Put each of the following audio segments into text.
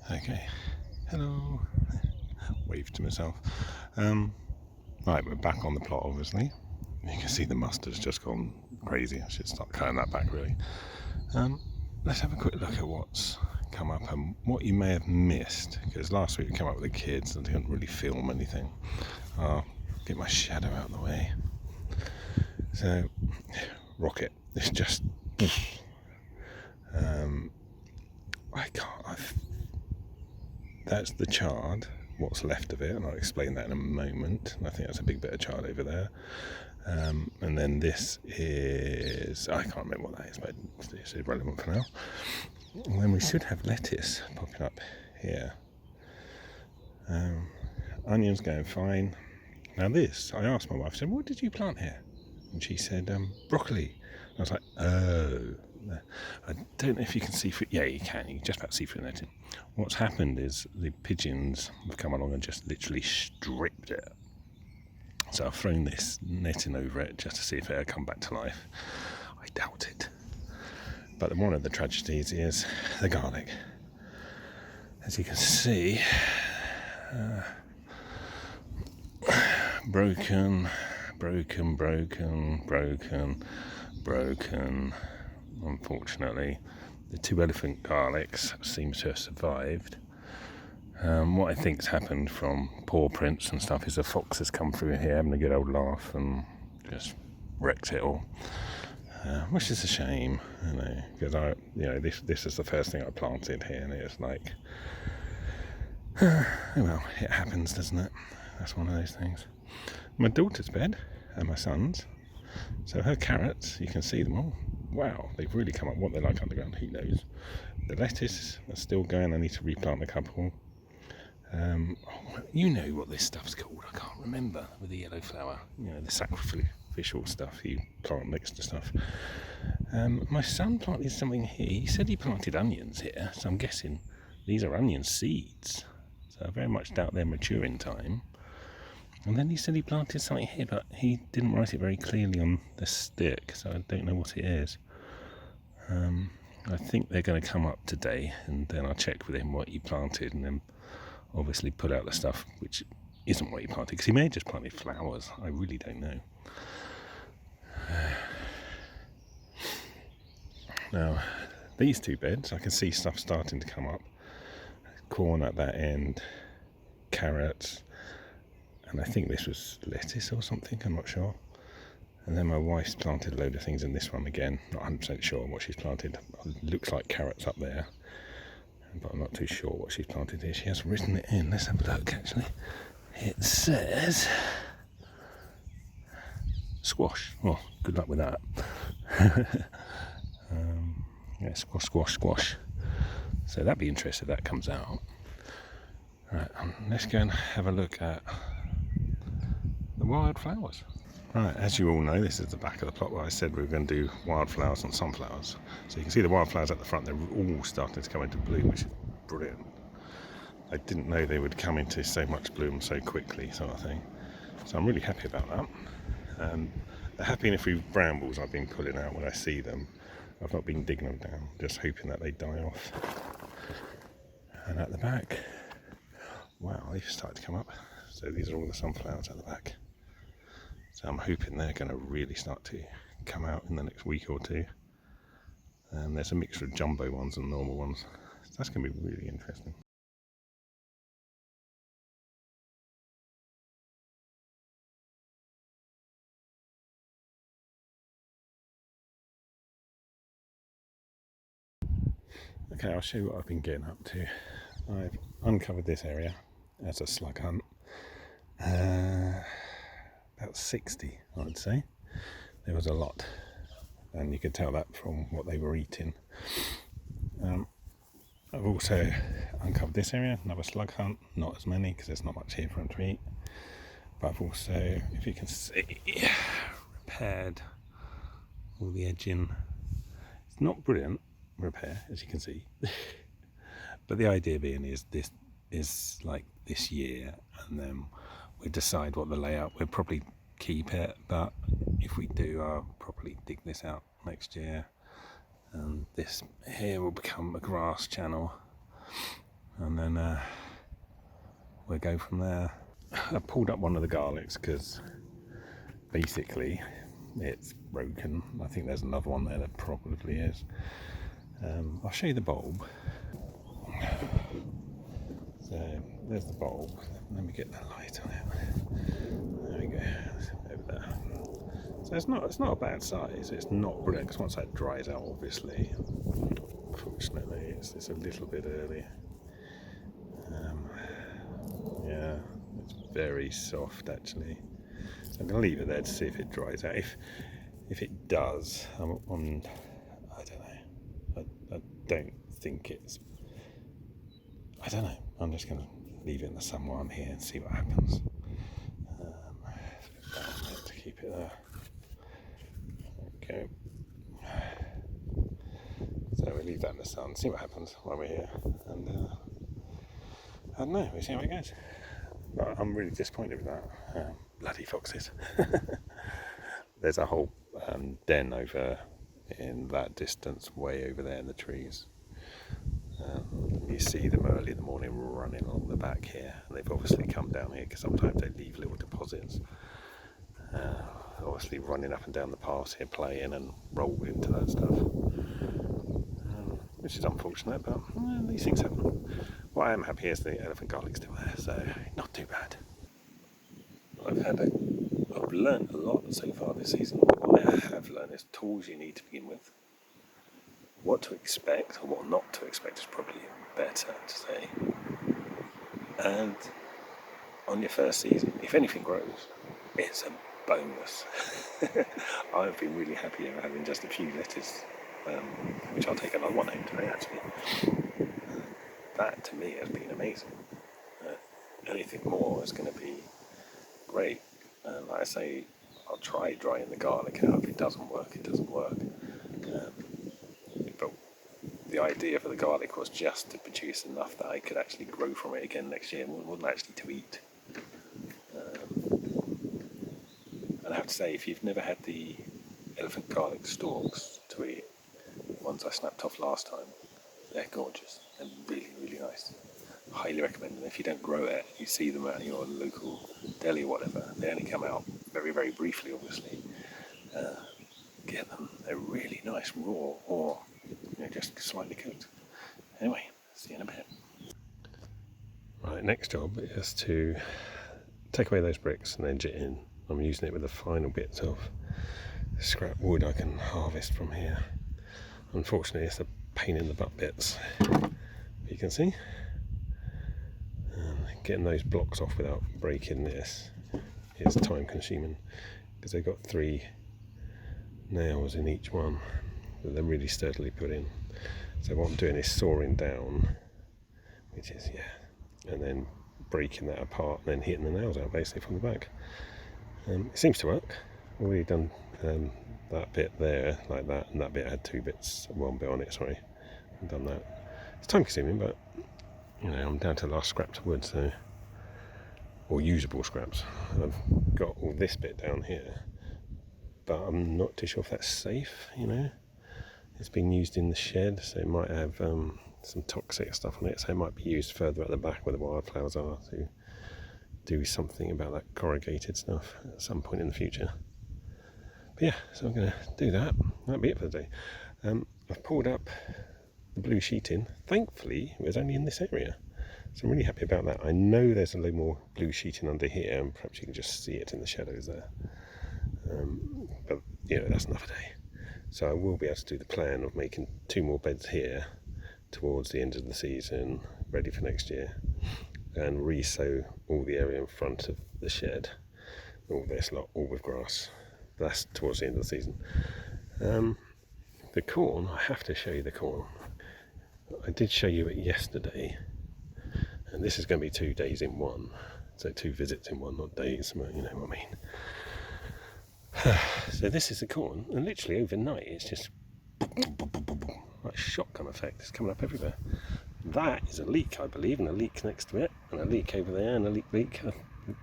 Okay, hello. Wave to myself. Right, we're back on the plot, obviously. You can see the mustard's just gone crazy. I should start cutting that back, really. Let's have a quick look at what's come up and what you may have missed, because last week we came up with the kids and I didn't really film anything. I'll get my shadow out of the way. So, Rocket, it's just... That's the chard, what's left of it, and I'll explain that in a moment. I think that's a big bit of chard over there. And then this is, I can't remember what that is, but it's irrelevant for now. And then we should have lettuce popping up here. Onions going fine. Now this, I asked my wife, I said, what did you plant here? And she said, broccoli. I was like, oh. I don't know if you can see through. Yeah, you can. You can just about see through the netting. What's happened is the pigeons have come along and just literally stripped it. So I've thrown this netting over it just to see if it'll come back to life. I doubt it. But one of the tragedies is the garlic. As you can see, broken. Unfortunately, the two elephant garlics seem to have survived. What I think's happened from paw prints and stuff is a fox has come through here having a good old laugh and just wrecked it all, which is a shame, because this is the first thing I planted here, and it's like, well, it happens, doesn't it? That's one of those things. My daughter's bed and my son's. So her carrots, you can see them all. Wow, they've really come up. What they're like underground, who knows? The lettuce are still going. I need to replant a couple. You know what this stuff's called. I can't remember, with the yellow flower. The sacrificial stuff you plant next to stuff. My son planted something here. He said he planted onions here, so I'm guessing these are onion seeds. So I very much doubt they're mature in time. And then he said he planted something here, but he didn't write it very clearly on the stick, so I don't know what it is. I think they're going to come up today, and then I'll check with him what he planted, and then obviously pull out the stuff which isn't what he planted, because he may have just planted flowers. I really don't know. Now, these two beds, I can see stuff starting to come up. Corn at that end, carrots, and I think this was lettuce or something, I'm not sure. And then my wife's planted a load of things in this one again. Not 100% sure what she's planted. It looks like carrots up there, but I'm not too sure what she's planted here. She has written it in. Let's have a look, actually. It says squash. Well, good luck with that. Yeah, squash. So that'd be interesting if that comes out. Right, let's go and have a look at the wildflowers. Right, as you all know, this is the back of the plot where I said we were going to do wildflowers and sunflowers. So you can see the wildflowers at the front, they're all starting to come into bloom, which is brilliant. I didn't know they would come into so much bloom so quickly, sort of thing. So I'm really happy about that. The happy and few brambles I've been pulling out when I see them. I've not been digging them down, just hoping that they die off. And at the back, wow, they've started to come up. So these are all the sunflowers at the back. So I'm hoping they're going to really start to come out in the next week or two. And there's a mixture of jumbo ones and normal ones. So that's going to be really interesting. Okay, I'll show you what I've been getting up to. I've uncovered this area as a slug hunt. About 60, I'd say. There was a lot, and you could tell that from what they were eating. I've also uncovered this area, another slug hunt, not as many because there's not much here for them to eat. But I've also, if you can see, repaired all the edging. It's not brilliant repair, as you can see. But the idea being is this is like this year, and then we decide what the layout. We'll probably keep it, but if we do, I'll probably dig this out next year, and this here will become a grass channel. and then we'll go from there. I pulled up one of the garlics because basically it's broken. I think there's another one there that probably is. I'll show you the bulb. So there's the bulb. Let me get the light on it. There we go. Over there. So it's not a bad size. It's not brilliant because once that dries out, obviously, unfortunately, it's a little bit early. Yeah, it's very soft actually. So I'm going to leave it there to see if it dries out. If it does, I don't know. I don't think it's. I don't know. I'm just going to leave it in the sun while I'm here and see what happens. To keep it there. Okay. So we'll leave that in the sun, see what happens while we're here, and I don't know. We'll see how it goes. But I'm really disappointed with that. Bloody foxes. There's a whole den over in that distance, way over there in the trees. You see them early in the morning running along the back here, and they've obviously come down here because sometimes they leave little deposits. Obviously running up and down the paths here playing and roll into that stuff, which is unfortunate, but these things happen. What I am happy is the elephant garlic's still there, so not too bad. I've learned a lot so far this season. What I have learned is tools you need to begin with. What to expect or what not to expect is probably better to say. And on your first season, if anything grows, it's a bonus. I've been really happy of having just a few lettuce, which I'll take another one home today actually. That to me has been amazing. Anything more is going to be great. Like I say, I'll try drying the garlic out. If it doesn't work, it doesn't work. But the idea for the garlic was just to produce enough that I could actually grow from it again next year. It wasn't actually to eat. And I have to say, if you've never had the elephant garlic stalks to eat, the ones I snapped off last time, they're gorgeous and really, really nice. Highly recommend them. If you don't grow it, you see them at your local deli or whatever. They only come out very, very briefly, obviously. Get them. They're really nice, raw or just slightly cooked. Anyway, see you in a bit. Right, next job is to take away those bricks and edge it in. I'm using it with the final bits of scrap wood I can harvest from here. Unfortunately, it's the pain in the butt bits. But you can see, getting those blocks off without breaking this is time consuming because they've got 3 nails in each one that they're really sturdily put in. So what I'm doing is sawing down, which is and then breaking that apart and then hitting the nails out basically from the back. It seems to work. I've already done that bit there like that, and that bit had 2 bits, 1 bit on it, sorry. I've done that. It's time consuming, but I'm down to the last scraps of wood, so, or usable scraps. I've got all this bit down here, but I'm not too sure if that's safe, It's been used in the shed, so it might have some toxic stuff on it, so it might be used further at the back where the wildflowers are to do something about that corrugated stuff at some point in the future. But yeah, so I'm going to do that. That'll be it for the day. I've pulled up the blue sheeting. Thankfully, it was only in this area. So I'm really happy about that. I know there's a little more blue sheeting under here, and perhaps you can just see it in the shadows there. But that's another day. So I will be able to do the plan of making 2 more beds here towards the end of the season, ready for next year, and re-sow all the area in front of the shed, all this lot, all with grass. That's towards the end of the season. The corn, I have to show you the corn. I did show you it yesterday, and this is going to be 2 days in one, so 2 visits in one, not days, but you know what I mean. So this is the corn, and literally overnight it's just like a shotgun effect. It's coming up everywhere. That is a leek, I believe, and a leek next to it, and a leek over there, and a leek.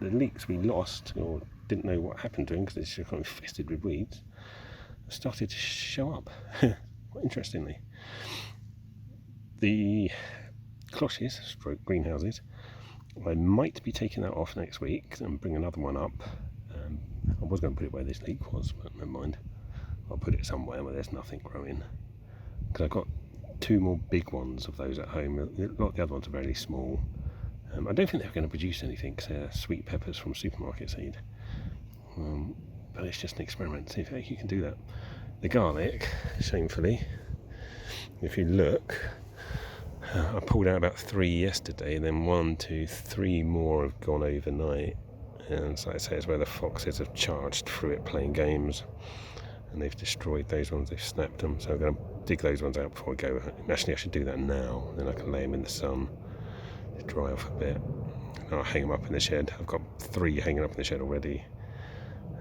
The leeks we lost or didn't know what happened to them because it's just kind of infested with weeds, started to show up. Quite interestingly, the cloches, stroke greenhouses. I might be taking that off next week and bring another one up. I was going to put it where this leek was, but never mind. I'll put it somewhere where there's nothing growing. Because I've got 2 more big ones of those at home. A lot of the other ones are very small. I don't think they're going to produce anything because they're sweet peppers from supermarket seed. But it's just an experiment, see if you can do that. The garlic, shamefully, if you look, I pulled out about 3 yesterday, and then 1, 2, 3 more have gone overnight. And so I say it's where the foxes have charged through it playing games, and they've destroyed those ones, they've snapped them. So I'm going to dig those ones out before I go. Actually, I should do that now, then I can lay them in the sun to dry off a bit. And I'll hang them up in the shed. I've got 3 hanging up in the shed already.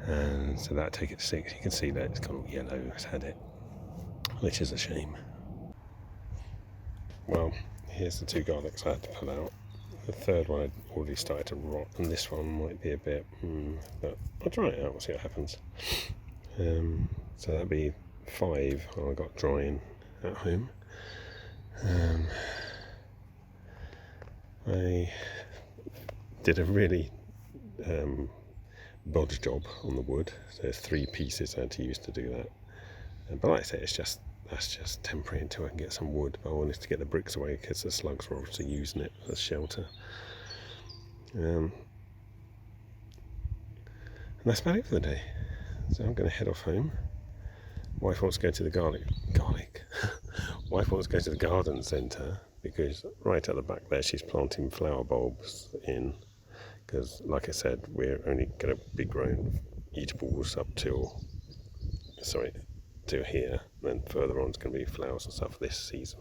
And so that'll take it to 6. You can see that it's gone all yellow, it's had it, which is a shame. Well, here's the 2 garlics I had to pull out. The third one had already started to rot, and this one might be a bit, but I'll try it out, we'll see what happens. So that'd be 5 I got drying at home. I did a really bodge job on the wood. So there's 3 pieces I had to use to do that. But like I say, that's just temporary until I can get some wood. But I wanted to get the bricks away because the slugs were obviously using it as shelter. And that's about it for the day. So I'm going to head off home. Wife wants to go to the Wife wants to go to the garden centre because right at the back there she's planting flower bulbs in. Because, like I said, we're only going to be growing eatables up till here. And then further on it's going to be flowers and stuff this season.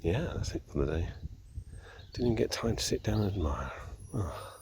Yeah, that's it for the day. Didn't even get time to sit down and admire. Oh.